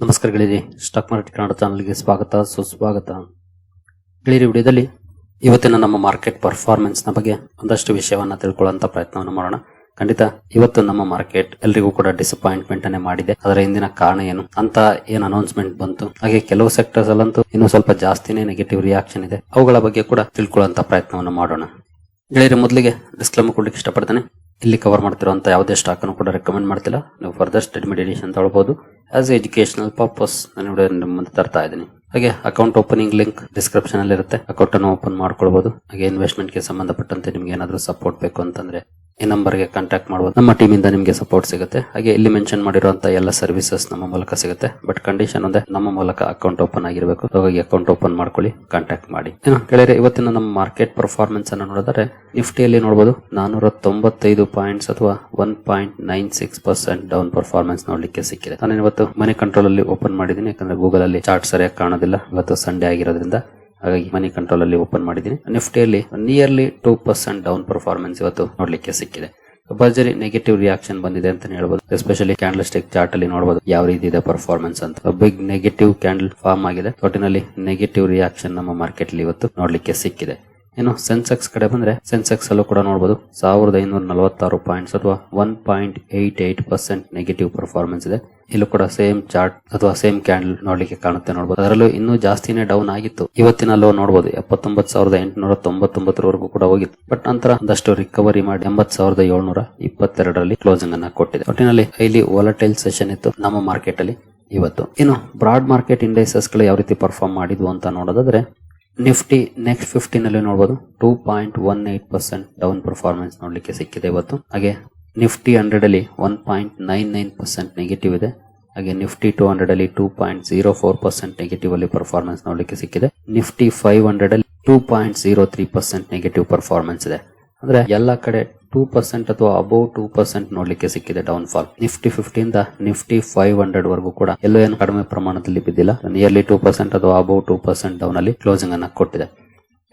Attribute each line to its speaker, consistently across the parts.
Speaker 1: ನಮಸ್ಕಾರ ಗೆಳೆಯರಿ, stock market Kannada ಚಾನಲ್ಗೆ ಸ್ವಾಗತ ಸುಸ್ವಾಗತ. ಗೆಳೆಯರಿ, ವಿಡಿಯೋದಲ್ಲಿ ಇವತ್ತಿನ ನಮ್ಮ ಮಾರ್ಕೆಟ್ ಪರ್ಫಾರ್ಮೆನ್ಸ್ ನ ಬಗ್ಗೆ ಒಂದಷ್ಟು ವಿಷಯವನ್ನ ತಿಳ್ಕೊಳ್ಳುವಂತ ಪ್ರಯತ್ನವನ್ನು ಮಾಡೋಣ. ಖಂಡಿತ ಇವತ್ತು ನಮ್ಮ ಮಾರ್ಕೆಟ್ ಎಲ್ರಿಗೂ ಕೂಡ ಡಿಸಪಾಯಿಂಟ್ಮೆಂಟ್ ಅನ್ನೇ ಮಾಡಿದೆ. ಅದರ ಹಿಂದಿನ ಕಾರಣ ಏನು ಅಂತ ಏನ್ ಅನೌನ್ಸ್ಮೆಂಟ್ ಬಂತು, ಹಾಗೆ ಕೆಲವು ಸೆಕ್ಟರ್ಸ್ ಅಲ್ಲಂತೂ ಇನ್ನೂ ಸ್ವಲ್ಪ ಜಾಸ್ತಿನೇ ನೆಗೆಟಿವ್ ರಿಯಾಕ್ಷನ್ ಇದೆ. ಅವುಗಳ ಬಗ್ಗೆ ಕೂಡ ತಿಳ್ಕೊಳ್ಳುವಂತ ಪ್ರಯತ್ನವನ್ನು ಮಾಡೋಣ. ಗೆಳೆಯರಿ, ಮೊದಲಿಗೆ ಡಿಸ್ಕ್ಲೇಮರ್ ಕೊಡ್ಲಿಕ್ಕೆ ಇಷ್ಟಪಡ್ತೇನೆ. ಇಲ್ಲಿ ಕವರ್ ಮಾಡ್ತಿರುವಂತ ಯಾವುದೇ ಸ್ಟಾಕ್ ಅನ್ನು ಕೂಡ ರೆಕಮೆಂಡ್ ಮಾಡ್ತಿಲ್ಲ. ನೀವು ಫರ್ದರ್ ಸ್ಟಡಿ ಮೆಡಿಟೇಷನ್ ತಗೊಳ್ಬಹುದು. ಆಸ್ ಎಜುಕೇಶನಲ್ ಪರ್ಪಸ್ ನಾನು ನಿಮ್ಮ ಮುಂದೆ ತರ್ತಾ ಇದ್ದೀನಿ. ಹಾಗೆ ಅಕೌಂಟ್ ಓಪನಿಂಗ್ ಲಿಂಕ್ ಡಿಸ್ಕ್ರಿಪ್ಷನ್ ಅಲ್ಲಿ ಇರುತ್ತೆ. ಅಕೌಂಟ್ ಅನ್ನು ಓಪನ್ ಮಾಡ್ಕೊಳ್ಬಹುದು. ಹಾಗೆ ಇನ್ವೆಸ್ಟ್ಮೆಂಟ್ ಗೆ ಸಂಬಂಧಪಟ್ಟಂತೆ ನಿಮ್ಗೆ ಏನಾದರೂ ಸಪೋರ್ಟ್ ಬೇಕು ಅಂತಂದ್ರೆ ಈ ನಂಬರ್ ಗೆ ಕಾಂಟ್ಯಾಕ್ಟ್ ಮಾಡಬಹುದು. ನಮ್ಮ ಟೀಮ್ ಇಂದ ನಿಮಗೆ ಸಪೋರ್ಟ್ ಸಿಗುತ್ತೆ. ಹಾಗೆ ಇಲ್ಲಿ ಮೆನ್ಷನ್ ಮಾಡಿರುವಂತ ಎಲ್ಲ ಸರ್ವಿಸಸ್ ನಮ್ಮ ಮೂಲಕ ಸಿಗುತ್ತೆ. ಬಟ್ ಕಂಡೀಷನ್ ಒಂದೇ, ನಮ್ಮ ಮೂಲಕ ಅಕೌಂಟ್ ಓಪನ್ ಆಗಿರಬೇಕು. ಹಾಗಾಗಿ ಅಕೌಂಟ್ ಓಪನ್ ಮಾಡ್ಕೊಳ್ಳಿ, ಕಾಂಟ್ಯಾಕ್ಟ್ ಮಾಡಿ. ಗೆಳೆಯರೆ, ಇವತ್ತಿನ ನಮ್ಮ ಮಾರ್ಕೆಟ್ ಪರ್ಫಾರ್ಮೆನ್ಸ್ ಅನ್ನು ನೋಡಿದ್ರೆ ನಿಫ್ಟಿಯಲ್ಲಿ ನೋಡಬಹುದು 495 ಪಾಯಿಂಟ್ಸ್ ಅಥವಾ 1.96% ಡೌನ್ ಪರ್ಫಾರ್ಮೆನ್ಸ್ ನೋಡ್ಲಿಕ್ಕೆ ಸಿಕ್ಕಿದೆ. ನಾನು ಇವತ್ತು ಮನಿ ಕಂಟ್ರೋಲ್ ಅಲ್ಲಿ ಓಪನ್ ಮಾಡಿದ್ದೀನಿ, ಯಾಕಂದ್ರೆ ಗೂಗಲ್ ಅಲ್ಲಿ ಚಾರ್ಟ್ ಸರಿಯಾಗಿ ಕಾಣೋದಿಲ್ಲ. ಇವತ್ತು ಸಂಡೇ ಆಗಿರೋದ್ರಿಂದ ಹಾಗಾಗಿ ಮನಿ ಕಂಟ್ರೋಲ್ ಅಲ್ಲಿ ಓಪನ್ ಮಾಡಿದ್ದೀನಿ. ನಿಫ್ಟಿಯಲ್ಲಿ ನಿಯರ್ಲಿ 2% ಡೌನ್ ಪರ್ಫಾರ್ಮೆನ್ಸ್ ಇವತ್ತು ನೋಡ್ಲಿಕ್ಕೆ ಸಿಕ್ಕಿದೆ. ಭರ್ಜರಿ ನೆಗೆಟಿವ್ ರಿಯಾಕ್ಷನ್ ಬಂದಿದೆ ಅಂತ ಹೇಳ್ಬೋದು. ಎಸ್ಪೆಷಲಿ ಕ್ಯಾಂಡಲ್ ಸ್ಟಿಕ್ ಚಾರ್ಟ್ ಅಲ್ಲಿ ನೋಡಬಹುದು ಯಾವ ರೀತಿ ಇದೆ ಪರ್ಫಾರ್ಮೆನ್ಸ್ ಅಂತ. ಬಿಗ್ ನೆಗೆಟಿವ್ ಕ್ಯಾಂಡಲ್ ಫಾರ್ಮ್ ಆಗಿದೆ. ಒಟ್ಟಿನಲ್ಲಿ ನೆಗೆಟಿವ್ ರಿಯಾಕ್ಷನ್ ನಮ್ಮ ಮಾರ್ಕೆಟ್ ಅಲ್ಲಿ ಇವತ್ತು ನೋಡ್ಲಿಕ್ಕೆ ಸಿಕ್ಕಿದೆ. ಇನ್ನು ಸೆನ್ಸೆಕ್ಸ್ ಕಡೆ ಬಂದ್ರೆ ಸೆನ್ಸೆಕ್ಸ್ ಅಲ್ಲೂ ಕೂಡ ನೋಡಬಹುದು 1546 ಪಾಯಿಂಟ್ಸ್ ಅಥವಾ 1.88% ನೆಗೆಟಿವ್ ಪರ್ಫಾರ್ಮೆನ್ಸ್ ಇದೆ. ಇಲ್ಲೂ ಕೂಡ ಸೇಮ್ ಚಾರ್ಟ್ ಅಥವಾ ಸೇಮ್ ಕ್ಯಾಂಡಲ್ ನೋಡ್ಲಿಕ್ಕೆ ಕಾಣುತ್ತೆ ನೋಡಬಹುದು. ಅದರಲ್ಲೂ ಇನ್ನೂ ಜಾಸ್ತಿನೇ ಡೌನ್ ಆಗಿತ್ತು. ಇವತ್ತಿನ ಲೋ ನೋಡಬಹುದು 79,899 ಕೂಡ ಹೋಗಿತ್ತು. ಬಟ್ ನಂತರ ಒಂದಷ್ಟು ರಿಕವರಿ ಮಾಡಿ 80,722 ಕ್ಲೋಸಿಂಗ್ ಅನ್ನ ಕೊಟ್ಟಿದೆ. ಒಟ್ಟಿನಲ್ಲಿ ಹೈಲಿ ವಾಲಟೈಲ್ ಸೆಷನ್ ಇತ್ತು ನಮ್ಮ ಮಾರ್ಕೆಟ್ ಅಲ್ಲಿ ಇವತ್ತು. ಇನ್ನು ಬ್ರಾಡ್ ಮಾರ್ಕೆಟ್ ಇಂಡೈಸಸ್ ಗಳು ಯಾವ ರೀತಿ ಪರ್ಫಾರ್ಮ್ ಮಾಡಿದ್ವು ಅಂತ ನೋಡೋದಾದ್ರೆ ನಿಫ್ಟಿ ನೆಕ್ಸ್ಟ್ 15 ಅಲ್ಲಿ ನೋಡಬಹುದು 2.18% ಡೌನ್ ಪರ್ಫಾರ್ಮೆನ್ಸ್ ನೋಡ್ಲಿಕ್ಕೆ ಸಿಕ್ಕಿದೆ ಇವತ್ತು. ಹಾಗೆ ನಿಫ್ಟಿ 100 ಅಲ್ಲಿ 1.99% ನೆಗೆಟಿವ್ ಇದೆ. ಹಾಗೆ ನಿಫ್ಟಿ 200 ಅಲ್ಲಿ 2.04% ನೆಗೆಟಿವ್ ಅಲ್ಲಿ ಪರ್ಫಾರ್ಮೆನ್ಸ್ ನೋಡ್ಲಿಕ್ಕೆ ಸಿಕ್ಕಿದೆ. ನಿಫ್ಟಿ 500 ಅಲ್ಲಿ 2.03% ನೆಗೆಟಿವ್ ಪರ್ಫಾರ್ಮೆನ್ಸ್ ಇದೆ. ಅಂದ್ರೆ ಎಲ್ಲ ಕಡೆ 2% ಅಥವಾ ಅಬೌವ್ 2% ನೋಡ್ಲಿಕ್ಕೆ ಸಿಕ್ಕಿದೆ ಡೌನ್ ಫಾಲ್. ನಿಫ್ಟಿ 50 ಇಂದ ನಿಫ್ಟಿ 500 ವರೆಗೂ ಕೂಡ ಎಲ್ಲೋ ಏನು ಕಡಿಮೆ ಪ್ರಮಾಣದಲ್ಲಿ ಬಿದ್ದಿಲ್ಲ. ನಿಯರ್ಲಿ 2% ಅಥವಾ ಅಬೌವ್ 2% ಡೌನ್ ಅಲ್ಲಿ ಕ್ಲೋಸಿಂಗ್ ಅನ್ನ ಕೊಟ್ಟಿದೆ.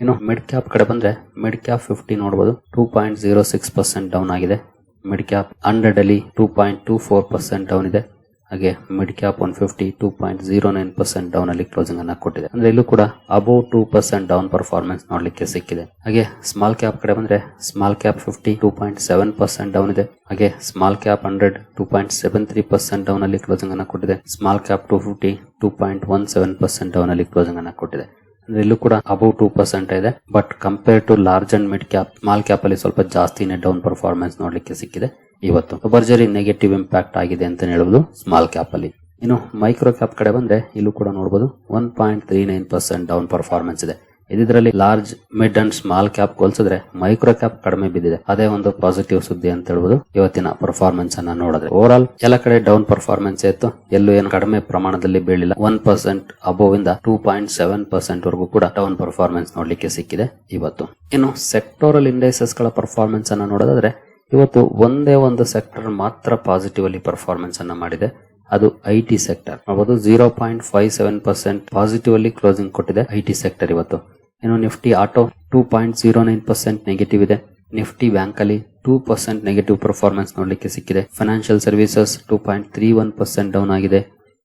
Speaker 1: ಇನ್ನು ಮಿಡ್ ಕ್ಯಾಪ್ ಕಡೆ ಬಂದ್ರೆ ಮಿಡ್ ಕ್ಯಾಪ್ 50 ನೋಡಬಹುದು 2.06% ಡೌನ್ ಆಗಿದೆ. ಮಿಡ್ ಕ್ಯಾಪ್ 100 ಅಲ್ಲಿ 2.24% ಡೌನ್ ಇದೆ. ಹಾಗೆ ಮಿಡ್ ಕ್ಯಾಪ್ 150 2.09% ಡೌನ್ ಅಲ್ಲಿ ಕ್ಲೋಸಿಂಗ್ ಅನ್ನ ಕೊಟ್ಟಿದೆ. ಅಂದ್ರೆ ಇಲ್ಲೂ ಕೂಡ ಅಬೌವ್ 2% ಡೌನ್ ಪರ್ಫಾರ್ಮೆನ್ಸ್ ನೋಡ್ಲಿಕ್ಕೆ ಸಿಕ್ಕಿದೆ. ಹಾಗೆ ಸ್ಮಾಲ್ ಕ್ಯಾಪ್ ಕಡೆ ಬಂದ್ರೆ ಸ್ಮಾಲ್ ಕ್ಯಾಪ್ 50 2.7% ಡೌನ್ ಇದೆ. ಹಾಗೆ ಸ್ಮಾಲ್ ಕ್ಯಾಪ್ 100 2.73% ಡೌನ್ ಅಲ್ಲಿ ಕ್ಲೋಸಿಂಗ್ ಅನ್ನ ಕೊಟ್ಟಿದೆ. ಸ್ಮಾಲ್ ಕ್ಯಾಪ್ 250 2.17% ಡೌನ್ ಅಲ್ಲಿ ಕ್ಲೋಸಿಂಗ್ ಅನ್ನ ಕೊಟ್ಟಿದೆ. ಅಂದ್ರೆ ಇಲ್ಲೂ ಕೂಡ ಅಬೌವ್ 2% ಇದೆ. But compare to large and mid cap, small cap ಅಲ್ಲಿ ಸ್ವಲ್ಪ ಜಾಸ್ತಿನೇ ಡೌನ್ ಪರ್ಫಾರ್ಮೆನ್ಸ್ ನೋಡ್ಲಿಕ್ಕೆ ಸಿಕ್ಕಿದೆ. ಇವತ್ತು ಭರ್ಜರಿ ನೆಗೆಟಿವ್ ಇಂಪ್ಯಾಕ್ಟ್ ಆಗಿದೆ ಅಂತ ಹೇಳಬಹುದು ಸ್ಮಾಲ್ ಕ್ಯಾಪ್ ಅಲ್ಲಿ. ಇನ್ನು ಮೈಕ್ರೋ ಕ್ಯಾಪ್ ಕಡೆ ಬಂದ್ರೆ ಇಲ್ಲೂ ಕೂಡ ನೋಡಬಹುದು 1.39% ಡೌನ್ ಪರ್ಫಾರ್ಮೆನ್ಸ್ ಇದೆ. ಇದರಲ್ಲಿ large mid and small cap ಹೋಲಿಸಿದ್ರೆ ಮೈಕ್ರೋ ಕ್ಯಾಪ್ ಕಡಿಮೆ ಬಿದ್ದಿದೆ. ಅದೇ ಒಂದು ಪಾಸಿಟಿವ್ ಸುದ್ದಿ ಅಂತ ಹೇಳ್ಬೋದು ಇವತ್ತಿನ ಪರ್ಫಾರ್ಮೆನ್ಸ್ ಅನ್ನ ನೋಡಿದ್ರೆ. ಓವರ್ ಆಲ್ ಎಲ್ಲ ಕಡೆ ಡೌನ್ ಪರ್ಫಾರ್ಮೆನ್ಸ್ ಇತ್ತು. ಎಲ್ಲೂ ಏನು ಕಡಿಮೆ ಪ್ರಮಾಣದಲ್ಲಿ ಬೀಳಿಲ್ಲ. 1% ಅಬೋವ್ ಇಂದ 2.7% ವರೆಗೂ ಕೂಡ ಡೌನ್ ಪರ್ಫಾರ್ಮೆನ್ಸ್ ನೋಡ್ಲಿಕ್ಕೆ ಸಿಕ್ಕಿದೆ ಇವತ್ತು. ಇನ್ನು ಸೆಕ್ಟೋರಲ್ ಇಂಡೈಸಸ್ ಗಳ ಪರ್ಫಾರ್ಮೆನ್ಸ್ ಅನ್ನ ನೋಡೋದಾದ್ರೆ ಇವತ್ತು ಒಂದೇ ಒಂದು ಸೆಕ್ಟರ್ ಮಾತ್ರ ಪಾಸಿಟಿವ್ ಅಲ್ಲಿ ಪರ್ಫಾರ್ಮೆನ್ಸ್ ಅನ್ನ ಮಾಡಿದೆ. ಅದು ಐಟಿ ಸೆಕ್ಟರ್. ನೋಡಬಹುದು 0.57% ಪಾಸಿಟಿವ್ ಅಲ್ಲಿ ಕ್ಲೋಸಿಂಗ್ ಕೊಟ್ಟಿದೆ ಐಟಿ ಸೆಕ್ಟರ್ ಇವತ್ತು. ಇನ್ನು ನಿಫ್ಟಿ ಆಟೋ 2.09% ನೆಗೆಟಿವ್ ಇದೆ. ನಿಫ್ಟಿ ಬ್ಯಾಂಕ್ ಅಲ್ಲಿ 2% ನೆಗೆಟಿವ್ ಪರ್ಫಾರ್ಮೆನ್ಸ್ ನೋಡ್ಲಿಕ್ಕೆ ಸಿಕ್ಕಿದೆ. ಫೈನಾನ್ಷಿಯಲ್ ಸರ್ವಿಸಸ್ 2.31% ಡೌನ್ ಆಗಿದೆ.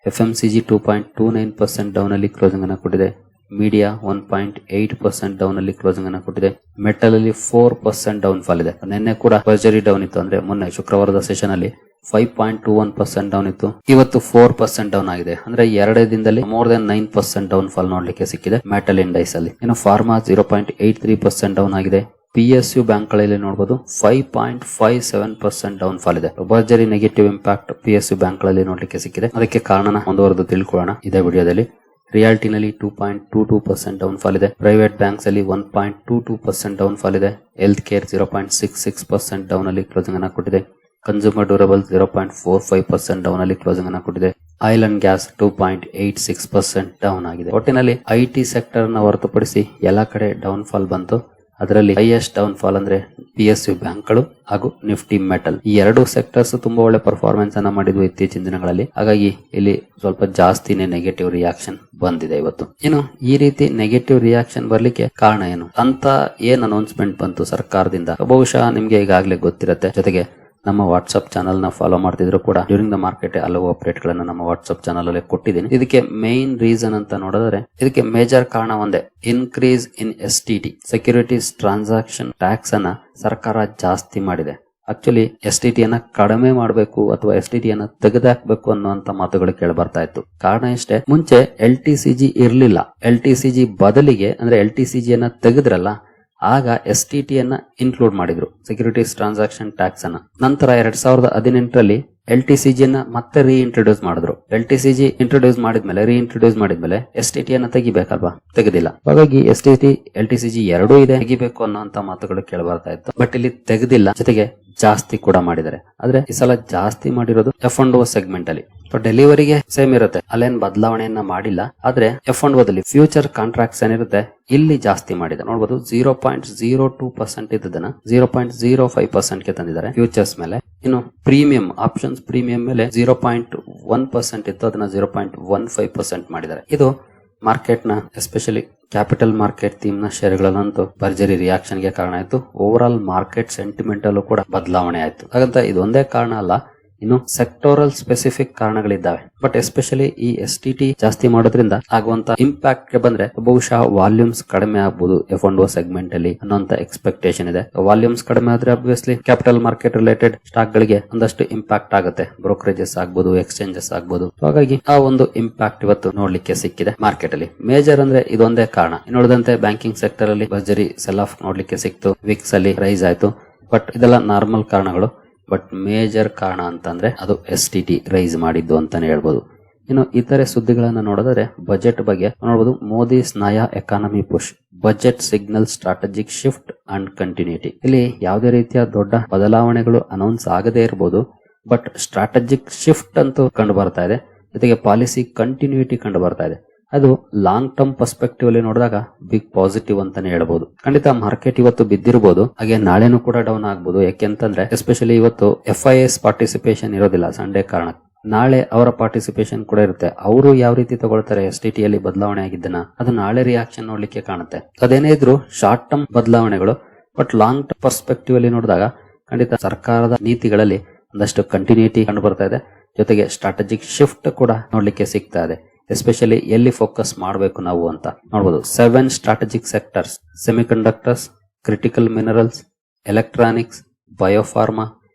Speaker 1: FMCG 2.29% ಡೌನ್ ಅಲ್ಲಿ ಕ್ಲೋಸಿಂಗ್ ಅನ್ನ ಕೊಟ್ಟಿದೆ. ಮೀಡಿಯಾ 1.8% ಡೌನ್ ಅಲ್ಲಿ ಕ್ಲೋಸಿಂಗ್ ಅನ್ನ ಕೊಟ್ಟಿದೆ. ಮೆಟಲ್ ಅಲ್ಲಿ 4% ಡೌನ್ ಫಾಲ್ ಇದೆ. ನಿನ್ನೆ ಕೂಡ ಭರ್ಜರಿ ಡೌನ್ ಇತ್ತು. ಅಂದ್ರೆ ಮೊನ್ನೆ ಶುಕ್ರವಾರದ ಸೆಷನ್ ಅಲ್ಲಿ 5.21% ಡೌನ್ ಇತ್ತು. ಇವತ್ತು 4% ಡೌನ್ ಆಗಿದೆ. ಅಂದ್ರೆ 2 ದಿನದಲ್ಲಿ ಮೋರ್ ದನ್ 9% ಡೌನ್ ಫಾಲ್ ನೋಡ್ಲಿಕ್ಕೆ ಸಿಕ್ಕಿದೆ ಮೆಟಲ್ ಇಂಡೈಸ್ ಅಲ್ಲಿ. ಇನ್ನು ಫಾರ್ಮಾ 0.83% ಡೌನ್ ಆಗಿದೆ. PSU ಬ್ಯಾಂಕ್ ಗಳಲ್ಲಿ ನೋಡಬಹುದು 5.57% ಡೌನ್ ಫಾಲ್ ಇದೆ. ಭರ್ಜರಿ ನೆಗೆಟಿವ್ ಇಂಪ್ಯಾಕ್ಟ್ PSU ಬ್ಯಾಂಕ್ ಗಳಲ್ಲಿ ನೋಡ್ಲಿಕ್ಕೆ ಸಿಕ್ಕಿದೆ. ಅದಕ್ಕೆ ಕಾರಣ ಮುಂದುವರೆದು ತಿಳ್ಕೊಳ್ಳೋಣ ಇದೇ ವಿಡಿಯೋದಲ್ಲಿ. ರಿಯಾಲ್ಟಿನಲ್ಲಿ 2.22% ಡೌನ್ ಫಾಲ್ ಇದೆ. ಪ್ರೈವೇಟ್ ಬ್ಯಾಂಕ್ಸ್ ಅಲ್ಲಿ 1.22% ಡೌನ್ ಫಾಲ್ ಇದೆ. ಹೆಲ್ತ್ ಕೇರ್ 0.66% ಡೌನ್ ಅಲ್ಲಿ ಕ್ಲೋಸಿಂಗ್ ಅನ್ನ ಕೊಟ್ಟಿದೆ. ಕನ್ಸ್ಯೂಮರ್ ಡ್ಯೂರಬಲ್ 0.45% ಡೌನ್ ಅಲ್ಲಿ ಕ್ಲೋಸಿಂಗ್ ಅನ್ನ ಕೊಟ್ಟಿದೆ. ಆಯಿಲ್ ಅಂಡ್ ಗ್ಯಾಸ್ 2.86% ಡೌನ್ ಆಗಿದೆ. ಒಟ್ಟಿನಲ್ಲಿ ಐಟಿ ಸೆಕ್ಟರ್ ನ ಹೊರತುಪಡಿಸಿ ಎಲ್ಲಾ ಕಡೆ ಡೌನ್ ಫಾಲ್ ಬಂತು. ಅದರಲ್ಲಿ ಹೈಯೆಸ್ಟ್ ಡೌನ್ ಫಾಲ್ ಅಂದ್ರೆ PSU ಬ್ಯಾಂಕ್ಗಳು ಹಾಗೂ ನಿಫ್ಟಿ ಮೆಟಲ್. ಈ ಎರಡು ಸೆಕ್ಟರ್ಸ್ ತುಂಬಾ ಒಳ್ಳೆ ಪರ್ಫಾರ್ಮೆನ್ಸ್ ಅನ್ನ ಮಾಡಿದ್ವು ಇತ್ತೀಚಿನ ದಿನಗಳಲ್ಲಿ. ಹಾಗಾಗಿ ಇಲ್ಲಿ ಸ್ವಲ್ಪ ಜಾಸ್ತಿನೇ ನೆಗೆಟಿವ್ ರಿಯಾಕ್ಷನ್ ಬಂದಿದೆ ಇವತ್ತು. ಇನ್ನು ಈ ರೀತಿ ನೆಗೆಟಿವ್ ರಿಯಾಕ್ಷನ್ ಬರ್ಲಿಕ್ಕೆ ಕಾರಣ ಏನು ಅಂತ ಏನ್ ಅನೌನ್ಸ್ಮೆಂಟ್ ಬಂತು ಸರ್ಕಾರದಿಂದ ಬಹುಶಃ ನಿಮ್ಗೆ ಈಗಾಗಲೇ ಗೊತ್ತಿರುತ್ತೆ. ಜೊತೆಗೆ ನಮ್ಮ ವಾಟ್ಸ್ಆಪ್ ಚಾನಲ್ ನ ಫಾಲೋ ಮಾಡ್ತಿದ್ರು ಕೂಡ ಡ್ಯೂರಿಂಗ್ ದ ಮಾರ್ಕೆಟ್ ಹಲವು ಅಪ್ಡೇಟ್ ಗಳನ್ನ ನಮ್ಮ ವಾಟ್ಸ್ಆಪ್ ಚಾನಲ್ ಅಲ್ಲಿ ಕೊಟ್ಟಿದ್ದೀನಿ. ಇದಕ್ಕೆ ಮೇನ್ ರೀಸನ್ ಅಂತ ನೋಡಿದ್ರೆ ಇದಕ್ಕೆ ಮೇಜರ್ ಕಾರಣ ಒಂದೇ, increase in STT securities transaction tax ಅನ್ನ ಸರ್ಕಾರ ಜಾಸ್ತಿ ಮಾಡಿದೆ. ಆಕ್ಚುಲಿ STT ಅನ್ನ ಕಡಿಮೆ ಮಾಡಬೇಕು ಅಥವಾ STT ಅನ್ನ ತೆಗೆದಾಕ್ಬೇಕು ಅನ್ನುವಂತ ಮಾತುಗಳು ಕೇಳಿ ಬರ್ತಾ ಇತ್ತು. ಕಾರಣ ಇಷ್ಟೇ, ಮುಂಚೆ LTCG ಇರ್ಲಿಲ್ಲ. LTCG ಬದಲಿಗೆ ಅಂದ್ರೆ LTCG ಅನ್ನ ತೆಗೆದ್ರಲ್ಲ, ಆಗ STT ಅನ್ನ ಇನ್ಕ್ಲೂಡ್ ಮಾಡಿದ್ರು, ಸೆಕ್ಯೂರಿಟೀಸ್ ಟ್ರಾನ್ಸಾಕ್ಷನ್ ಟ್ಯಾಕ್ಸ್ ಅನ್ನ. ನಂತರ 2018ರಲ್ಲಿ LTCG ಅನ್ನ ಮತ್ತೆ ರೀಇಂಟ್ರೊಡ್ಯೂಸ್ ಮಾಡಿದ್ರು. LTCG ಇಂಟ್ರೊಡ್ಯೂಸ್ ಮಾಡಿದ್ಮೇಲೆ STT ಅನ್ನ ತೆಗಿಬೇಕಲ್ವಾ, ತೆಗೆದಿಲ್ಲ. ಹಾಗಾಗಿ LTCG ಎರಡೂ ಇದೆ, ತೆಗಿಬೇಕು ಅನ್ನೋಂತ ಮಾತುಗಳು ಕೇಳಿ ಬರ್ತಾ ಇತ್ತು. ಬಟ್ ಇಲ್ಲಿ ತೆಗೆದಿಲ್ಲ, ಜೊತೆಗೆ ಜಾಸ್ತಿ ಕೂಡ ಮಾಡಿದ್ದಾರೆ. ಆದ್ರೆ ಈ ಸಲ ಜಾಸ್ತಿ ಮಾಡಿರೋದು F&O ಸೆಗ್ಮೆಂಟ್ ಅಲ್ಲಿ. ಡೆಲಿವರಿಗೆ ಸೇಮ್ ಇರುತ್ತೆ, ಅಲ್ಲೇನ್ ಬದಲಾವಣೆಯನ್ನ ಮಾಡಿಲ್ಲ. ಆದ್ರೆ F&O ದಲ್ಲಿ ಫ್ಯೂಚರ್ ಕಾಂಟ್ರಾಕ್ಟ್ಸ್ ಏನಿರುತ್ತೆ ಇಲ್ಲಿ ಜಾಸ್ತಿ ಮಾಡಿದೆ. ನೋಡಬಹುದು 0.02% ಇದ್ದದನ್ನ 0.05% ಗೆ ತಂದಿದ್ದಾರೆ ಫ್ಯೂಚರ್ಸ್ ಮೇಲೆ. ಇನ್ನು ಪ್ರೀಮಿಯಂ ಆಪ್ಷನ್ಸ್ ಪ್ರೀಮಿಯಂ ಮೇಲೆ 0.1% ಇತ್ತು, ಅದನ್ನ 0.15% ಮಾಡಿದ್ದಾರೆ. ಇದು ಮಾರ್ಕೆಟ್ ನ ಎಸ್ಪೆಷಲಿ ಕ್ಯಾಪಿಟಲ್ ಮಾರ್ಕೆಟ್ ಥೀಮ್ ನ ಶೇರ್ಗಳಲ್ಲಂತೂ ಭರ್ಜರಿ ರಿಯಾಕ್ಷನ್ ಗೆ ಕಾರಣ ಆಯ್ತು. ಓವರ್ ಆಲ್ ಮಾರ್ಕೆಟ್ ಸೆಂಟಿಮೆಂಟ್ ಅಲ್ಲೂ ಕೂಡ ಬದಲಾವಣೆ ಆಯ್ತು. ಹಾಗಂತ ಇದೊಂದೇ ಕಾರಣ ಅಲ್ಲ, ಇನ್ನು ಸೆಕ್ಟೋರಲ್ ಸ್ಪೆಸಿಫಿಕ್ ಕಾರಣಗಳಿದ್ದಾವೆ. ಬಟ್ ಎಸ್ಪೆಷಲಿ ಈ STT ಜಾಸ್ತಿ ಮಾಡೋದ್ರಿಂದ ಆಗುವಂತ ಇಂಪ್ಯಾಕ್ಟ್ ಗೆ ಬಂದ್ರೆ ಬಹುಶಃ ವಾಲ್ಯೂಮ್ಸ್ ಕಡಿಮೆ ಆಗ್ಬಹುದು F&O ಸೆಗ್ಮೆಂಟ್ ಅಲ್ಲಿ ಅನ್ನೋಂತ ಎಕ್ಸ್ಪೆಕ್ಟೇಷನ್ ಇದೆ. ವಾಲ್ಯೂಮ್ಸ್ ಕಡಿಮೆ ಆದ್ರೆ obviously capital market related stock ಗಳಿಗೆ ಒಂದಷ್ಟು ಇಂಪ್ಯಾಕ್ಟ್ ಆಗುತ್ತೆ, ಬ್ರೋಕರೇಜಸ್ ಆಗ್ಬಹುದು, ಎಕ್ಸ್ಚೇಂಜಸ್ ಆಗ್ಬಹುದು. ಹಾಗಾಗಿ ಆ ಒಂದು ಇಂಪ್ಯಾಕ್ಟ್ ಇವತ್ತು ನೋಡ್ಲಿಕ್ಕೆ ಸಿಕ್ಕಿದೆ ಮಾರ್ಕೆಟ್ ಅಲ್ಲಿ. ಮೇಜರ್ ಅಂದ್ರೆ ಇದೊಂದೇ ಕಾರಣ. ಇನ್ನುಳಿದಂತೆ ಬ್ಯಾಂಕಿಂಗ್ ಸೆಕ್ಟರ್ ಅಲ್ಲಿ ಭರ್ಜರಿ ಸೆಲ್ ಆಫ್ ನೋಡ್ಲಿಕ್ಕೆ ಸಿಕ್ತು, ವಿಕ್ಸ್ ಅಲ್ಲಿ ರೈಸ್ ಆಯ್ತು. ಬಟ್ ಇದೆಲ್ಲ ನಾರ್ಮಲ್ ಕಾರಣಗಳು. ಬಟ್ ಮೇಜರ್ ಕಾರಣ ಅಂತಂದ್ರೆ ಅದು STT ರೈಸ್ ಮಾಡಿದ್ದು ಅಂತಾನೆ ಹೇಳ್ಬೋದು. ಇನ್ನು ಇತರೆ ಸುದ್ದಿಗಳನ್ನ ನೋಡಿದ್ರೆ ಬಜೆಟ್ ಬಗ್ಗೆ ನೋಡಬಹುದು. Modi's naya economy push, budget signal strategic shift and continuity. ಇಲ್ಲಿ ಯಾವುದೇ ರೀತಿಯ ದೊಡ್ಡ ಬದಲಾವಣೆಗಳು ಅನೌನ್ಸ್ ಆಗದೇ ಇರಬಹುದು, ಬಟ್ ಸ್ಟ್ರಾಟಜಿಕ್ ಶಿಫ್ಟ್ ಅಂತೂ ಕಂಡು ಬರ್ತಾ ಇದೆ. ಜೊತೆಗೆ ಪಾಲಿಸಿ ಕಂಟಿನ್ಯೂಟಿ ಕಂಡು ಬರ್ತಾ ಇದೆ. ಅದು ಲಾಂಗ್ ಟರ್ಮ್ ಪರ್ಸ್ಪೆಕ್ಟಿವ್ ಅಲ್ಲಿ ನೋಡಿದಾಗ ಬಿಗ್ ಪಾಸಿಟಿವ್ ಅಂತಾನೆ ಹೇಳ್ಬಹುದು. ಖಂಡಿತ ಮಾರ್ಕೆಟ್ ಇವತ್ತು ಬಿದ್ದಿರಬಹುದು, ಹಾಗೆ ನಾಳೆನೂ ಕೂಡ ಡೌನ್ ಆಗ್ಬಹುದು. ಯಾಕೆಂತಂದ್ರೆ ಎಸ್ಪೆಷಲಿ ಇವತ್ತು FIS ಪಾರ್ಟಿಸಿಪೇಷನ್ ಇರೋದಿಲ್ಲ ಸಂಡೇ ಕಾರಣ. ನಾಳೆ ಅವರ ಪಾರ್ಟಿಸಿಪೇಷನ್ ಕೂಡ ಇರುತ್ತೆ. ಅವರು ಯಾವ ರೀತಿ ತಗೊಳ್ತಾರೆ STT ಅಲ್ಲಿ ಬದಲಾವಣೆ ಆಗಿದ್ದನ್ನ, ಅದು ನಾಳೆ ರಿಯಾಕ್ಷನ್ ನೋಡ್ಲಿಕ್ಕೆ ಕಾಣುತ್ತೆ. ಅದೇನೇ ಇದ್ರು ಶಾರ್ಟ್ ಟರ್ಮ್ ಬದಲಾವಣೆಗಳು, ಬಟ್ ಲಾಂಗ್ ಟರ್ಮ್ ಪರ್ಸ್ಪೆಕ್ಟಿವ್ ಅಲ್ಲಿ ನೋಡಿದಾಗ ಖಂಡಿತ ಸರ್ಕಾರದ ನೀತಿಗಳಲ್ಲಿ ಒಂದಷ್ಟು ಕಂಟಿನ್ಯೂಟಿ ಕಂಡು ಬರ್ತಾ ಇದೆ. ಜೊತೆಗೆ ಸ್ಟ್ರಾಟಜಿಕ್ ಶಿಫ್ಟ್ ಕೂಡ ನೋಡ್ಲಿಕ್ಕೆ ಸಿಗ್ತಾ ಇದೆ. ಎಸ್ಪೆಷಲಿ ಎಲ್ಲಿ ಫೋಕಸ್ ಮಾಡಬೇಕು ನಾವು ಅಂತ ನೋಡಬಹುದು. 7 strategic sectors: semiconductors, critical minerals, electronics, biopharma,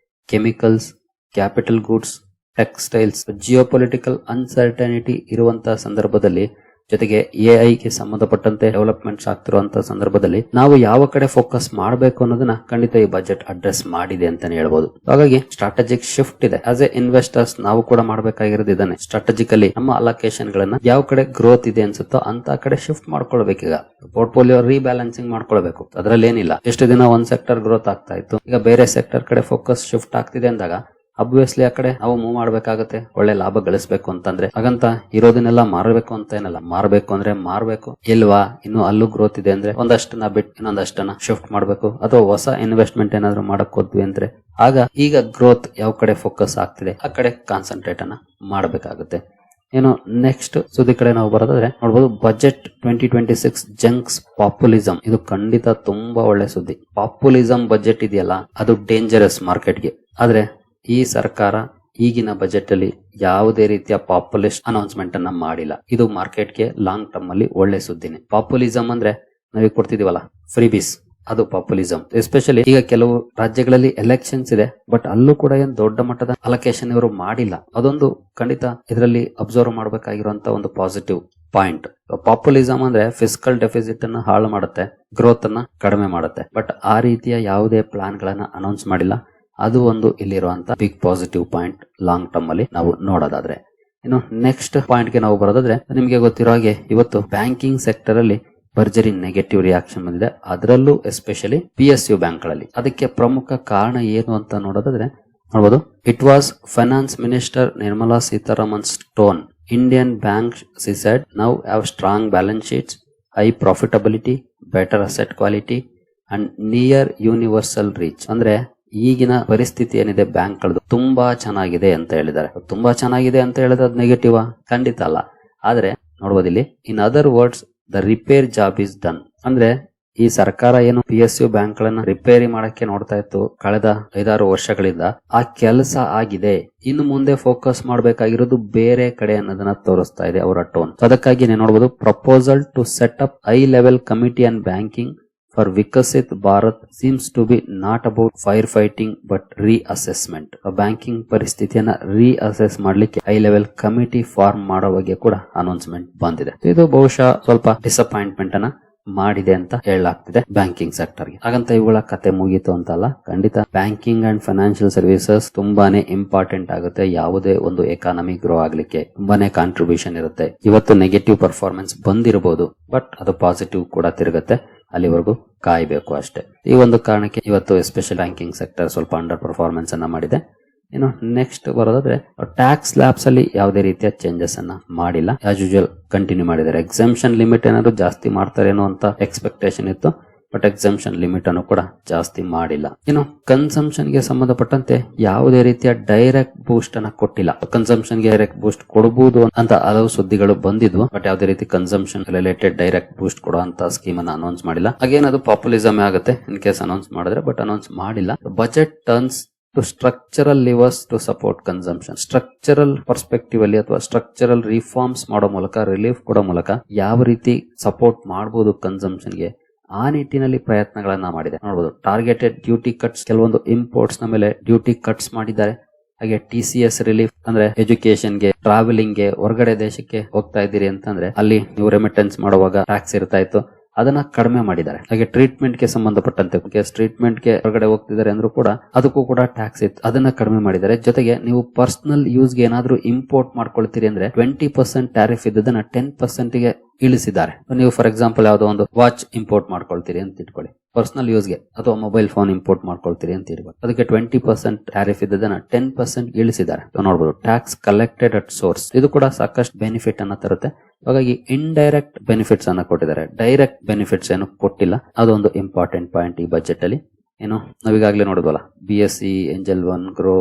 Speaker 1: chemicals, capital goods, textiles. Geopolitical uncertainty ಇರುವಂತಹ ಸಂದರ್ಭದಲ್ಲಿ, ಜೊತೆಗೆ AI ಗೆ ಸಂಬಂಧಪಟ್ಟಂತೆ ಡೆವಲಪ್ಮೆಂಟ್ಸ್ ಆಗ್ತಿರುವಂತಹ ಸಂದರ್ಭದಲ್ಲಿ ನಾವು ಯಾವ ಕಡೆ ಫೋಕಸ್ ಮಾಡಬೇಕು ಅನ್ನೋದನ್ನ ಖಂಡಿತ ಈ ಬಜೆಟ್ ಅಡ್ರೆಸ್ ಮಾಡಿದೆ ಅಂತಾನೆ ಹೇಳ್ಬೋದು. ಹಾಗಾಗಿ ಸ್ಟ್ರಾಟಜಿಕ್ ಶಿಫ್ಟ್ ಇದೆ. ಆಸ್ ಎ ಇನ್ವೆಸ್ಟರ್ಸ್ ನಾವು ಕೂಡ ಮಾಡಬೇಕಾಗಿರೋದು ಇದನ್ನೇ. ಸ್ಟ್ರಾಟಜಿಕಲಿ ನಮ್ಮ ಅಲೋಕೇಶನ್ ಗಳನ್ನ ಯಾವ ಕಡೆ ಗ್ರೋತ್ ಇದೆ ಅನ್ಸುತ್ತೋ ಅಂತ ಕಡೆ ಶಿಫ್ಟ್ ಮಾಡ್ಕೊಳ್ಬೇಕೀಗ. ಪೋರ್ಟ್ಫೋಲಿಯೋ ರೀಬ್ಯಾಲೆನ್ಸಿಂಗ್ ಮಾಡ್ಕೊಳ್ಬೇಕು. ಅದ್ರಲ್ಲಿ ಏನಿಲ್ಲ, ಎಷ್ಟು ದಿನ ಒಂದ್ ಸೆಕ್ಟರ್ ಗ್ರೋತ್ ಆಗ್ತಾ ಇತ್ತು, ಈಗ ಬೇರೆ ಸೆಕ್ಟರ್ ಕಡೆ ಫೋಕಸ್ ಶಿಫ್ಟ್ ಆಗ್ತಿದೆ ಅಂದಾಗ ಅಬ್ವಿಯಸ್ಲಿ ಆ ಕಡೆ ನಾವು ಮೂವ್ ಮಾಡ್ಬೇಕಾಗತ್ತೆ. ಒಳ್ಳೆ ಲಾಭ ಗಳಿಸಬೇಕು ಅಂತಂದ್ರೆ ಹಾಗಂತ ಇರೋದನ್ನೆಲ್ಲ ಮಾರಬೇಕು ಅಂತ ಏನಲ್ಲ, ಮಾರಬೇಕು ಅಂದ್ರೆ ಮಾರಬೇಕು. ಇಲ್ವಾ ಇನ್ನು ಅಲ್ಲೂ ಗ್ರೋತ್ ಇದೆ ಅಂದ್ರೆ ಒಂದಷ್ಟನ್ನ ಬಿಟ್ಟು ಇನ್ನೊಂದಷ್ಟನ್ನ ಶಿಫ್ಟ್ ಮಾಡಬೇಕು. ಅಥವಾ ಹೊಸ ಇನ್ವೆಸ್ಟ್ಮೆಂಟ್ ಏನಾದ್ರು ಮಾಡಕ್ ಹೋದ್ವಿ ಅಂದ್ರೆ ಆಗ ಈಗ ಗ್ರೋತ್ ಯಾವ ಕಡೆ ಫೋಕಸ್ ಆಗ್ತಿದೆ ಆ ಕಡೆ ಕಾನ್ಸಂಟ್ರೇಟ್ ಅನ್ನ ಮಾಡಬೇಕಾಗುತ್ತೆ. ಏನು ನೆಕ್ಸ್ಟ್ ಸುದ್ದಿ ಕಡೆ ನಾವು ಬರೋದಾದ್ರೆ ನೋಡಬಹುದು, ಬಜೆಟ್ 2026 ಜಂಕ್ಸ್ ಪಾಪ್ಯುಲಿಸಂ. ಇದು ಖಂಡಿತ ತುಂಬಾ ಒಳ್ಳೆ ಸುದ್ದಿ. ಪಾಪ್ಯುಲಿಸಂ ಬಜೆಟ್ ಇದೆಯಲ್ಲ, ಅದು ಡೇಂಜರಸ್ ಮಾರ್ಕೆಟ್ಗೆ. ಆದ್ರೆ ಈ ಸರ್ಕಾರ ಈಗಿನ ಬಜೆಟ್ ಅಲ್ಲಿ ಯಾವುದೇ ರೀತಿಯ ಪಾಪ್ಯುಲಿಸ್ಟ್ ಅನೌನ್ಸ್ಮೆಂಟ್ ಅನ್ನ ಮಾಡಿಲ್ಲ. ಇದು ಮಾರ್ಕೆಟ್ಗೆ ಲಾಂಗ್ ಟರ್ಮ್ ಅಲ್ಲಿ ಒಳ್ಳೆ ಸುದ್ದಿನೇ. ಪಾಪ್ಯುಲಿಸಂ ಅಂದ್ರೆ ನಾವೀಗ ಕೊಡ್ತಿದೀವಲ್ಲ ಫ್ರೀಬೀಸ್, ಅದು ಪಾಪ್ಯುಲಿಸಂ. ಎಸ್ಪೆಷಲಿ ಈಗ ಕೆಲವು ರಾಜ್ಯಗಳಲ್ಲಿ ಎಲೆಕ್ಷನ್ಸ್ ಇದೆ, ಬಟ್ ಅಲ್ಲೂ ಕೂಡ ಏನ್ ದೊಡ್ಡ ಮಟ್ಟದ ಅಲೋಕೇಶನ್ ಇವರು ಮಾಡಿಲ್ಲ. ಅದೊಂದು ಖಂಡಿತ ಇದರಲ್ಲಿ ಅಬ್ಸರ್ವ್ ಮಾಡಬೇಕಾಗಿರುವಂತ ಒಂದು ಪಾಸಿಟಿವ್ ಪಾಯಿಂಟ್. ಪಾಪ್ಯುಲಿಸಂ ಅಂದ್ರೆ ಫಿಸ್ಕಲ್ ಡೆಫಿಸಿಟ್ ಅನ್ನ ಹಾಳು ಮಾಡುತ್ತೆ, ಗ್ರೋತ್ ಅನ್ನ ಕಡಿಮೆ ಮಾಡುತ್ತೆ. ಬಟ್ ಆ ರೀತಿಯ ಯಾವುದೇ ಪ್ಲಾನ್ ಗಳನ್ನ ಅನೌನ್ಸ್ ಮಾಡಿಲ್ಲ. ಅದು ಒಂದು ಇಲ್ಲಿರುವಂತ big positive point long term ಅಲ್ಲಿ ನಾವು ನೋಡೋದಾದ್ರೆ. ಇನ್ನು ನೆಕ್ಸ್ಟ್ ಪಾಯಿಂಟ್ ಗೆ ನಾವು ಬರೋದಾದ್ರೆ, ನಿಮ್ಗೆ ಗೊತ್ತಿರೋ ಹಾಗೆ ಇವತ್ತು ಬ್ಯಾಂಕಿಂಗ್ ಸೆಕ್ಟರ್ ಅಲ್ಲಿ ಭರ್ಜರಿ ನೆಗೆಟಿವ್ ರಿಯಾಕ್ಷನ್ ಬಂದಿದೆ. ಅದರಲ್ಲೂ ಎಸ್ಪೆಷಲಿ PSU ಬ್ಯಾಂಕ್ ಗಳಲ್ಲಿ. ಅದಕ್ಕೆ ಪ್ರಮುಖ ಕಾರಣ ಏನು ಅಂತ ನೋಡೋದಾದ್ರೆ ನೋಡಬಹುದು, it was finance minister Nirmala Sitharaman tone. Indian bank she said now have strong balance sheets, high profitability, better asset quality and near universal reach. ಅಂದ್ರೆ ಈಗಿನ ಪರಿಸ್ಥಿತಿ ಏನಿದೆ ಬ್ಯಾಂಕ್ ಗಳದ್ದು ತುಂಬಾ ಚೆನ್ನಾಗಿದೆ ಅಂತ ಹೇಳಿದ್ದಾರೆ. ತುಂಬಾ ಚೆನ್ನಾಗಿದೆ ಅಂತ ಹೇಳಿದ್ರೆ ಅದು ನೆಗೆಟಿವ್? ಖಂಡಿತ ಅಲ್ಲ. ಆದ್ರೆ ನೋಡ್ಬೋದು ಇಲ್ಲಿ, in other words the repair job is done. ಅಂದ್ರೆ ಈ ಸರ್ಕಾರ ಏನು PSU ಬ್ಯಾಂಕ್ ಗಳನ್ನ ರಿಪೇರಿ ಮಾಡಕ್ಕೆ ನೋಡ್ತಾ ಇತ್ತು ಕಳೆದ 5-6 ವರ್ಷಗಳಿಂದ, ಆ ಕೆಲಸ ಆಗಿದೆ. ಇನ್ನು ಮುಂದೆ ಫೋಕಸ್ ಮಾಡಬೇಕಾಗಿರೋದು ಬೇರೆ ಕಡೆ ಅನ್ನೋದನ್ನ ತೋರಿಸ್ತಾ ಇದೆ ಅವರ ಟೋನ್. ಅದಕ್ಕಾಗಿ ನೀವು ನೋಡಬಹುದು, proposal to set up high level committee on banking for Vikasit Bharat seems to be not about firefighting but reassessment. Banking ಪರಿಸ್ಥಿತಿಯನ್ನ ರೀಅಸೆಸ್ ಮಾಡ್ಲಿಕ್ಕೆ ಹೈ ಲೆವೆಲ್ ಕಮಿಟಿ ಫಾರ್ಮ್ ಮಾಡೋ ಬಗ್ಗೆ ಕೂಡ ಅನೌನ್ಸ್ಮೆಂಟ್ ಬಂದಿದೆ. ಇದು ಬಹುಶಃ ಸ್ವಲ್ಪ ಡಿಸಪಾಯಿಂಟ್ಮೆಂಟ್ ಅನ್ನ ಮಾಡಿದೆ ಅಂತ ಹೇಳಲಾಗ್ತಿದೆ ಬ್ಯಾಂಕಿಂಗ್ ಸೆಕ್ಟರ್ ಗೆ. ಹಾಗಂತ ಇವುಗಳ ಕತೆ ಮುಗೀತು ಅಂತಲ್ಲ, ಖಂಡಿತ ಬ್ಯಾಂಕಿಂಗ್ ಅಂಡ್ ಫೈನಾನ್ಷಿಯಲ್ ಸರ್ವಿಸಸ್ ತುಂಬಾನೇ ಇಂಪಾರ್ಟೆಂಟ್ ಆಗುತ್ತೆ. ಯಾವುದೇ ಒಂದು ಎಕಾನಮಿ ಗ್ರೋ ಆಗ್ಲಿಕ್ಕೆ ತುಂಬಾನೇ ಕಾಂಟ್ರಿಬ್ಯೂಷನ್ ಇರುತ್ತೆ. ಇವತ್ತು ನೆಗೆಟಿವ್ ಪರ್ಫಾರ್ಮೆನ್ಸ್ ಬಂದಿರಬಹುದು, ಬಟ್ ಅದು ಪಾಸಿಟಿವ್ ಕೂಡ ತಿರುಗುತ್ತೆ. ಅಲ್ಲಿವರೆಗೂ ಕಾಯಬೇಕು ಅಷ್ಟೇ. ಈ ಒಂದು ಕಾರಣಕ್ಕೆ ಇವತ್ತು ಎಸ್ಪೆಷಲ್ ಬ್ಯಾಂಕಿಂಗ್ ಸೆಕ್ಟರ್ ಸ್ವಲ್ಪ ಅಂಡರ್ ಪರ್ಫಾರ್ಮೆನ್ಸ್ ಅನ್ನ ಮಾಡಿದೆ. ಇನ್ನು ನೆಕ್ಸ್ಟ್ ಬರೋದಾದ್ರೆ, ಟ್ಯಾಕ್ಸ್ ಸ್ಲ್ಯಾಬ್ಸ್ ಅಲ್ಲಿ ಯಾವುದೇ ರೀತಿಯ ಚೇಂಜಸ್ ಅನ್ನ ಮಾಡಿಲ್ಲ, ಆಸ್ ಯೂಶುವಲ್ ಕಂಟಿನ್ಯೂ ಮಾಡಿದ್ದಾರೆ. ಎಕ್ಸಂಪ್ಷನ್ ಲಿಮಿಟ್ ಏನಾದ್ರು ಜಾಸ್ತಿ ಮಾಡ್ತಾರೇನೋ ಅಂತ ಎಕ್ಸ್ಪೆಕ್ಟೇಷನ್ ಇತ್ತು, ಬಟ್ ಎಕ್ಸಂಪ್ಷನ್ ಲಿಮಿಟ್ ಅನ್ನು ಕೂಡ ಜಾಸ್ತಿ ಮಾಡಿಲ್ಲ. ಇನ್ನು ಕನ್ಸಂಪ್ಷನ್ ಗೆ ಸಂಬಂಧಪಟ್ಟಂತೆ ಯಾವುದೇ ರೀತಿಯ ಡೈರೆಕ್ಟ್ ಬೂಸ್ಟ್ ಅನ್ನ ಕೊಟ್ಟಿಲ್ಲ. ಕನ್ಸಂಪ್ಷನ್ ಗೆ ಡೈರೆಕ್ಟ್ ಬೂಸ್ಟ್ ಕೊಡಬಹುದು ಅಂತ ಹಲವು ಸುದ್ದಿಗಳು ಬಂದಿದ್ವು, ಬಟ್ ಯಾವುದೇ ರೀತಿ ಕನ್ಸಂಪ್ಷನ್ ರಿಲೇಟೆಡ್ ಡೈರೆಕ್ಟ್ ಬೂಸ್ಟ್ ಕೊಡುವಂತ ಸ್ಕೀಮ್ ಅನ್ನ ಅನೌನ್ಸ್ ಮಾಡಿಲ್ಲ. ಹಾಗೇನು ಅದು ಪಾಪ್ಯುಲಿಸಮ್ ಆಗುತ್ತೆ ಇನ್ ಕೇಸ್ ಅನೌನ್ಸ್ ಮಾಡಿದ್ರೆ, ಬಟ್ ಅನೌನ್ಸ್ ಮಾಡಿಲ್ಲ. Budget turns to structural levers to support consumption. Structural perspective ಅಲ್ಲಿ ಅಥವಾ ಸ್ಟ್ರಕ್ಚರಲ್ ರಿಫಾರ್ಮ್ಸ್ ಮಾಡೋ ಮೂಲಕ, ರಿಲೀಫ್ ಕೊಡೋ ಮೂಲಕ ಯಾವ ರೀತಿ ಸಪೋರ್ಟ್ ಮಾಡಬಹುದು ಕನ್ಸಂಪ್ಷನ್ ಗೆ, ಆ ನಿಟ್ಟಿನಲ್ಲಿ ಪ್ರಯತ್ನಗಳನ್ನ ಮಾಡಿದೆ. ನೋಡಬಹುದು, ಟಾರ್ಗೆಟೆಡ್ ಡ್ಯೂಟಿ ಕಟ್ಸ್, ಕೆಲವೊಂದು ಇಂಪೋರ್ಟ್ಸ್ ನ ಮೇಲೆ ಡ್ಯೂಟಿ ಕಟ್ಸ್ ಮಾಡಿದ್ದಾರೆ. ಹಾಗೆ TCS ರಿಲೀಫ್ ಅಂದ್ರೆ ಎಜುಕೇಶನ್ ಗೆ, ಟ್ರಾವೆಲಿಂಗ್ ಗೆ, ಹೊರಗಡೆ ದೇಶಕ್ಕೆ ಹೋಗ್ತಾ ಇದ್ದೀರಿ ಅಂತಂದ್ರೆ ಅಲ್ಲಿ ನೀವು ರೆಮಿಟೆನ್ಸ್ ಮಾಡುವಾಗ ಟ್ಯಾಕ್ಸ್ ಇರ್ತಾ ಇತ್ತು, ಅದನ್ನ ಕಡಿಮೆ ಮಾಡಿದ್ದಾರೆ. ಹಾಗೆ ಟ್ರೀಟ್ಮೆಂಟ್ ಗೆ ಸಂಬಂಧಪಟ್ಟಂತೆ, ಟ್ರೀಟ್ಮೆಂಟ್ ಗೆ ಹೊರಗಡೆ ಹೋಗ್ತಿದ್ದಾರೆ ಅಂದ್ರೂ ಕೂಡ ಅದಕ್ಕೂ ಕೂಡ ಟ್ಯಾಕ್ಸ್ ಇತ್ತು, ಅದನ್ನ ಕಡಿಮೆ ಮಾಡಿದ್ದಾರೆ. ಜೊತೆಗೆ ನೀವು ಪರ್ಸನಲ್ ಯೂಸ್ ಗೆ ಏನಾದ್ರೂ ಇಂಪೋರ್ಟ್ ಮಾಡ್ಕೊಳ್ತೀರಿ ಅಂದ್ರೆ 20% ಟ್ಯಾರಿಫ್ ಇದ್ದದನ್ನ 10% ಗೆ ಇಳಿಸಿದ್ದಾರೆ. ನೀವು ಫಾರ್ ಎಕ್ಸಾಂಪಲ್ ಯಾವುದೋ ಒಂದು ವಾಚ್ ಇಂಪೋರ್ಟ್ ಮಾಡ್ಕೊಳ್ತೀರಿ ಅಂತ ಇಟ್ಕೊಳ್ಳಿ, ಪರ್ಸನಲ್ ಯೂಸ್ಗೆ, ಅಥವಾ ಮೊಬೈಲ್ ಫೋನ್ ಇಂಪೋರ್ಟ್ ಮಾಡ್ಕೊಳ್ತೀರಿ ಅಂತ ಇರ್ಬೋದು, ಅದಕ್ಕೆ 20% ಟ್ಯಾರಿಫ್ ಇದ್ದದನ್ನ 10% ಇಳಿಸಿದ್ದಾರೆ. ನೋಡಬಹುದು, ಟ್ಯಾಕ್ಸ್ ಕಲೆಕ್ಟೆಡ್ ಅಟ್ ಸೋರ್ಸ್, ಇದು ಕೂಡ ಸಾಕಷ್ಟು ಬೆನಿಫಿಟ್ ಅನ್ನ ತರುತ್ತೆ. ಹಾಗಾಗಿ ಇಂಡೈರೆಕ್ಟ್ ಬೆನಿಫಿಟ್ಸ್ ಅನ್ನ ಕೊಟ್ಟಿದ್ದಾರೆ, ಡೈರೆಕ್ಟ್ ಬೆನಿಫಿಟ್ಸ್ ಏನು ಕೊಟ್ಟಿಲ್ಲ. ಅದೊಂದು ಇಂಪಾರ್ಟೆಂಟ್ ಪಾಯಿಂಟ್ ಈ ಬಜೆಟ್ ಅಲ್ಲಿ. ಏನು ನಾವೀಗಾಗಲೇ ನೋಡಿದ್ವಲ್ಲ, BSE, angel one, Groww,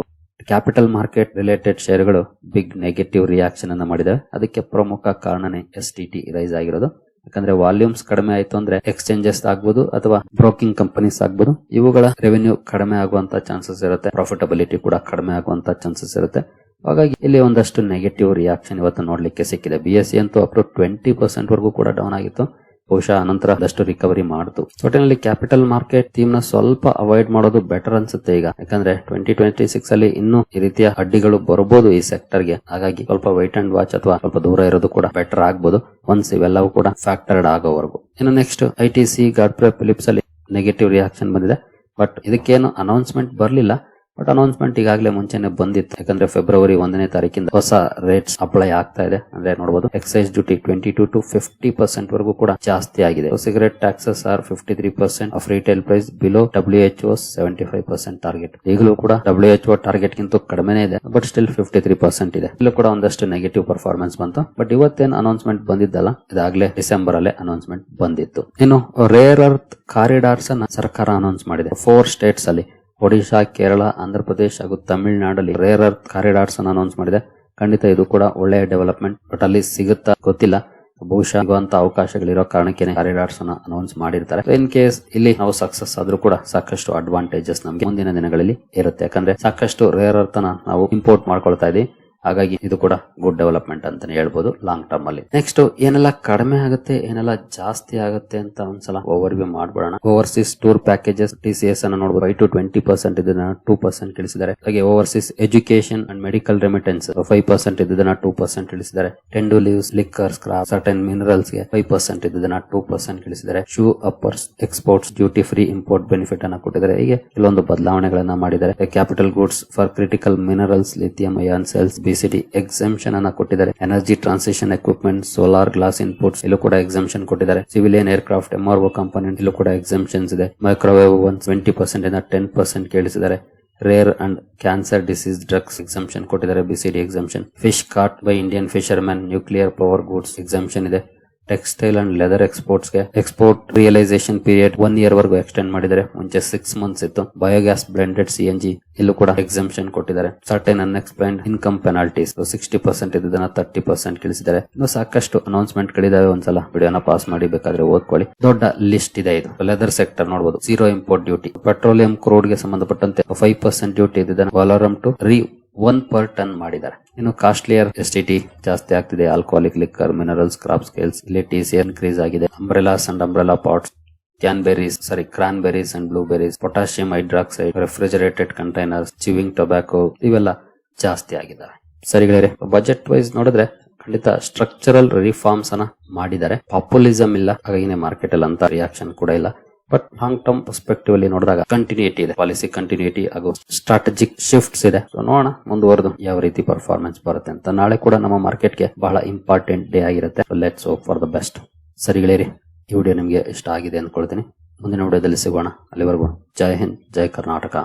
Speaker 1: capital market related ಶೇರ್ಗಳು ಬಿಗ್ ನೆಗೆಟಿವ್ ರಿಯಾಕ್ಷನ್ ಅನ್ನ ಮಾಡಿದಾವೆ. ಅದಕ್ಕೆ ಪ್ರಮುಖ ಕಾರಣನೇ STT ರೈಸ್ ಆಗಿರೋದು. ಯಾಕಂದ್ರೆ ವಾಲ್ಯೂಮ್ಸ್ ಕಡಿಮೆ ಆಯ್ತು ಅಂದ್ರೆ ಎಕ್ಸ್ಚೇಂಜಸ್ ಆಗ್ಬೋದು ಅಥವಾ ಬ್ರೋಕಿಂಗ್ ಕಂಪನೀಸ್ ಆಗ್ಬೋದು, ಇವುಗಳ ರೆವೆನ್ಯೂ ಕಡಿಮೆ ಆಗುವಂತ ಚಾನ್ಸಸ್ ಇರುತ್ತೆ, ಪ್ರಾಫಿಟಬಿಲಿಟಿ ಕೂಡ ಕಡಿಮೆ ಆಗುವಂತ ಚಾನ್ಸಸ್ ಇರುತ್ತೆ. ಹಾಗಾಗಿ ಇಲ್ಲಿ ಒಂದಷ್ಟು ನೆಗೆಟಿವ್ ರಿಯಾಕ್ಷನ್ ಇವತ್ತು ನೋಡ್ಲಿಕ್ಕೆ ಸಿಕ್ಕಿದೆ. BSE ಅಂತೂ ಅಪ್ ಟು 20% ವರೆಗೂ ಕೂಡ ಡೌನ್ ಆಗಿತ್ತು, ಬಹುಶಃ ನಂತರ ಅದಷ್ಟು ರಿಕವರಿ ಮಾಡ್ತು. ಒಟ್ಟಿನಲ್ಲಿ ಕ್ಯಾಪಿಟಲ್ ಮಾರ್ಕೆಟ್ ಥೀಮ್ ನ ಸ್ವಲ್ಪ ಅವಾಯ್ಡ್ ಮಾಡೋದು ಬೆಟರ್ ಅನ್ಸುತ್ತೆ ಈಗ, ಯಾಕಂದ್ರೆ 2026 ಅಲ್ಲಿ ಇನ್ನೂ ಈ ರೀತಿಯ ಅಡ್ಡಿಗಳು ಬರಬಹುದು ಈ ಸೆಕ್ಟರ್ ಗೆ. ಹಾಗಾಗಿ ಸ್ವಲ್ಪ ವೈಟ್ ಅಂಡ್ ವಾಚ್ ಅಥವಾ ಸ್ವಲ್ಪ ದೂರ ಇರೋದು ಕೂಡ ಬೆಟರ್ ಆಗ್ಬೋದು, ಒನ್ಸ್ ಇವೆಲ್ಲವೂ ಕೂಡ ಫ್ಯಾಕ್ಟರ್ಡ್ ಆಗೋವರೆಗೂ. ಇನ್ನು ನೆಕ್ಸ್ಟ್ ITC, ಗಾಡ್ಫ್ರೇ ಫಿಲಿಪ್ಸ್ ಅಲ್ಲಿ ನೆಗೆಟಿವ್ ರಿಯಾಕ್ಷನ್ ಬಂದಿದೆ, ಬಟ್ ಇದಕ್ಕೇನು ಅನೌನ್ಸ್ಮೆಂಟ್ ಬರಲಿಲ್ಲ. ಬಟ್ ಅನೌನ್ಸ್ಮೆಂಟ್ ಈಗಾಗಲೇ ಮುಂಚೆನೆ ಬಂದಿತ್ತು, ಯಾಕಂದ್ರೆ ಫೆಬ್ರವರಿ 1ನೇ ತಾರೀಕಿಂದ ಹೊಸ ರೇಟ್ಸ್ ಅಪ್ಲೈ ಆಗ್ತಾ ಇದೆ. ಅಂದ್ರೆ ನೋಡಬಹುದು, ಎಕ್ಸೈಸ್ ಡ್ಯೂಟಿ 22 to 50% ವರೆಗೂ ಕೂಡ ಜಾಸ್ತಿ ಆಗಿದೆ. Cigarette taxes are 53% of retail price below WHO's 75% target. ಈಗಲೂ ಕೂಡ WHO ಟಾರ್ಗೆಟ್ ಗಿಂತ ಕಡಿಮೆನೇ ಇದೆ, ಬಟ್ ಸ್ಟಿಲ್ 53% ಇದೆ. ಇಲ್ಲೂ ಕೂಡ ಒಂದಷ್ಟು ನೆಗೆಟಿವ್ ಪರ್ಫಾರ್ಮೆನ್ಸ್ ಬಂತು. ಬಟ್ ಇವತ್ತೇನು ಅನೌನ್ಸ್ಮೆಂಟ್ ಬಂದಿದ್ದಲ್ಲ, ಇದಾಗಲೇ ಡಿಸೆಂಬರ್ ಅಲ್ಲೇ ಅನೌನ್ಸ್ಮೆಂಟ್ ಬಂದಿತ್ತು. ಇನ್ನು ರೇರ್ ಅರ್ತ್ ಕಾರಿಡಾರ್ಸ್ ಅನ್ನ ಸರ್ಕಾರ ಅನೌನ್ಸ್ ಮಾಡಿದೆ 4 ಸ್ಟೇಟ್ಸ್ ಅಲ್ಲಿ. ಒಡಿಶಾ, ಕೇರಳ, ಆಂಧ್ರ ಪ್ರದೇಶ ಹಾಗೂ ತಮಿಳುನಾಡಲ್ಲಿ ರೇರ್ ಅರ್ತ್ ಕಾರಿಡಾರ್ಸ್ ಅನ್ನು ಅನೌನ್ಸ್ ಮಾಡಿದೆ. ಖಂಡಿತ ಇದು ಕೂಡ ಒಳ್ಳೆಯ ಡೆವಲಪ್ಮೆಂಟ್, ಬಟ್ ಅಲ್ಲಿ ಸಿಗುತ್ತಾ ಗೊತ್ತಿಲ್ಲ. ಬಹುಶಃ ಸಿಗುವಂತ ಅವಕಾಶಗಳಿರೋ ಕಾರಣಕ್ಕೆ ಕಾರಿಡಾರ್ಸ್ ಅನ್ನ ಅನೌನ್ಸ್ ಮಾಡಿರ್ತಾರೆ. ಇನ್ ಕೇಸ್ ಇಲ್ಲಿ ನಾವು ಸಕ್ಸಸ್ ಆದ್ರೂ ಕೂಡ ಸಾಕಷ್ಟು ಅಡ್ವಾಂಟೇಜಸ್ ನಮಗೆ ಮುಂದಿನ ದಿನಗಳಲ್ಲಿ ಇರುತ್ತೆ, ಯಾಕಂದ್ರೆ ಸಾಕಷ್ಟು ರೇರ್ ಅರ್ತ್ ಅನ್ನ ನಾವು ಇಂಪೋರ್ಟ್ ಮಾಡ್ಕೊಳ್ತಾ ಇದೀವಿ. ಹಾಗಾಗಿ ಇದು ಕೂಡ ಗುಡ್ ಡೆವಲಪ್ಮೆಂಟ್ ಅಂತಾನೆ ಹೇಳ್ಬೋದು ಲಾಂಗ್ ಟರ್ಮ್ ಅಲ್ಲಿ. ನೆಕ್ಸ್ಟ್ ಏನೆಲ್ಲ ಕಡಿಮೆ ಆಗುತ್ತೆ, ಏನೆಲ್ಲ ಜಾಸ್ತಿ ಆಗುತ್ತೆ ಅಂತ ಒಂದ್ಸಲ ಓವರ್ ವ್ಯೂ ಮಾಡ್ಬೋಣ. ಓವರ್ಸೀಸ್ ಟೂರ್ ಪ್ಯಾಕೇಜಸ್ TCS ಅನ್ನ ನೋಡಬಹುದು, 5 to 20% ಇದನ್ನ 2% ಇಳಿಸಿದ್ದಾರೆ. ಹಾಗೆ overseas education and medical remittance 5% ಇದನ್ನ 2% ಇಳಿಸಿದ್ದಾರೆ. Tendu leaves, liquor, scrap, certain minerals ಗೆ 5% ಇದನ್ನ 2% ಇಳಿಸಿದ್ದಾರೆ. Shoe uppers exports duty free import benefit ಅನ್ನ ಕೊಟ್ಟಿದ್ದಾರೆ. ಹೀಗೆ ಕೆಲವೊಂದು ಬದಲಾವಣೆಗಳನ್ನ ಮಾಡಿದ್ದಾರೆ. Capital goods for critical minerals, lithium ion cells, BCD exemption ಅನ್ನ ಕೊಟ್ಟಿದ್ದಾರೆ. Energy transition equipment, solar glass inputs ಇಲ್ಲೂ ಕೂಡ ಎಕ್ಸೆಂಪ್ಷನ್ ಕೊಟ್ಟಿದ್ದಾರೆ. ಸಿವಿಲಿಯನ್ ಏರ್ಕ್ರಾಫ್ಟ್ MRO ಕಾಂಪೋನೆಂಟ್ ಇಲ್ಲೂ ಕೂಡ ಎಕ್ಸೆಂಪ್ಷನ್ಸ್ ಇದೆ. ಮೈಕ್ರೋವೇವ್ 20% ಇಂದ 10% ಇಳಿಸಿದ್ದಾರೆ. Rare and cancer disease drugs exemption ಕೊಟ್ಟಿದ್ದಾರೆ, BCD exemption. Fish caught by Indian fisherman, nuclear power goods exemption ಇದೆ. ಟೆಕ್ಸ್ಟೈಲ್ ಅಂಡ್ ಲೆದರ್ ಎಕ್ಸ್ಪೋರ್ಟ್ಸ್ ಗೆ ಎಕ್ಸ್ಪೋರ್ಟ್ ರಿಯಲೈಸೇಷನ್ ಪೀರಿಯಡ್ 1 year ವರೆಗೂ extend ಮಾಡಿದ್ದಾರೆ. ಮುಂಚೆ 6 months ಇತ್ತು. ಬಯೋಗ್ಯಾಸ್ ಬ್ಲೆಂಡೆಡ್ CNG ಇಲ್ಲೂ ಕೂಡ ಎಕ್ಸಂಪ್ಷನ್ ಕೊಟ್ಟಿದ್ದಾರೆ. Certain unexplained income penalties 60% ಇದ್ದದನ್ನ 30% ಇಳಿಸಿದ್ದಾರೆ. ಇನ್ನು ಸಾಕಷ್ಟು ಅನೌನ್ಸ್ಮೆಂಟ್ ಗಳಿದಾವೆ. ಒಂದ್ಸಲ ವಿಡಿಯೋನ ಪಾಸ್ ಮಾಡಿ ಬೇಕಾದ್ರೆ ಓದ್ಕೊಳ್ಳಿ. ದೊಡ್ಡ ಲಿಸ್ಟ್ ಇದೆ ಇದು. ಲೆದರ್ ಸೆಕ್ಟರ್ ನೋಡಬಹುದು. 0 ಇಂಪೋರ್ಟ್ ಡ್ಯೂಟಿ. ಪೆಟ್ರೋಲಿಯಂ ಕ್ರೂಡ್ ಗೆ ಸಂಬಂಧಪಟ್ಟಂತೆ 5% ಡ್ಯೂಟಿ ಇದ್ದದನ್ನ ವಾಲರಮ್ ಟು 1 per ton ಮಾಡಿದ್ದಾರೆ. ಇನ್ನು ಕಾಸ್ಟ್ಲಿಯರ್ STT ಜಾಸ್ತಿ ಆಗ್ತಿದೆ. Alcoholic liquor, minerals, crop scales ಇಲ್ಲಿ TCR ಇನ್ಕ್ರೀಸ್ ಆಗಿದೆ. Umbrellas and umbrella parts, cranberries and blueberries, potassium hydroxide, refrigerated containers, chewing tobacco ಇವೆಲ್ಲ ಜಾಸ್ತಿ ಆಗಿದ್ದಾವೆ. ಸರಿಗಳೇ, ಬಜೆಟ್ ವೈಸ್ ನೋಡಿದ್ರೆ ಖಂಡಿತ ಸ್ಟ್ರಕ್ಚರಲ್ ರಿಫಾರ್ಮ್ಸ್ ಅನ್ನ ಮಾಡಿದ್ದಾರೆ. ಪಾಪ್ಯುಲಿಸಂ ಇಲ್ಲ, ಹಾಗಾಗಿ ಮಾರ್ಕೆಟ್ ಅಲ್ಲಿ ಅಂತ ರಿಯಾಕ್ಷನ್ ಕೂಡ ಇಲ್ಲ. ಬಟ್ ಲಾಂಗ್ ಟರ್ಮ್ ಪರ್ಸ್ಪೆಕ್ಟಿವ್ ಅಲ್ಲಿ ನೋಡಿದಾಗ ಕಂಟಿನ್ಯೂಟಿ ಇದೆ. ಪಾಲಿಸಿ ಕಂಟಿನ್ಯೂಟಿ ಹಾಗೂ ಸ್ಟ್ರಾಟಜಿಕ್ ಶಿಫ್ಟ್ಸ್ ಇದೆ. ಸೊ ನೋಡೋಣ ಮುಂದುವರೆದು ಯಾವ ರೀತಿ ಪರ್ಫಾರ್ಮೆನ್ಸ್ ಬರುತ್ತೆ ಅಂತ. ನಾಳೆ ಕೂಡ ನಮ್ಮ ಮಾರ್ಕೆಟ್ಗೆ ಬಹಳ ಇಂಪಾರ್ಟೆಂಟ್ ಡೇ ಆಗಿರುತ್ತೆ. Let's hope for the best. ಸರಿಗಳೇರಿ, ಈ ವಿಡಿಯೋ ನಿಮಗೆ ಇಷ್ಟ ಆಗಿದೆ ಅಂದ್ಕೊಳ್ತೀನಿ. ಮುಂದಿನ ವಿಡಿಯೋದಲ್ಲಿ ಸಿಗೋಣ. ಅಲ್ಲಿವರೆಗೂ ಜೈ ಹಿಂದ್, ಜೈ ಕರ್ನಾಟಕ.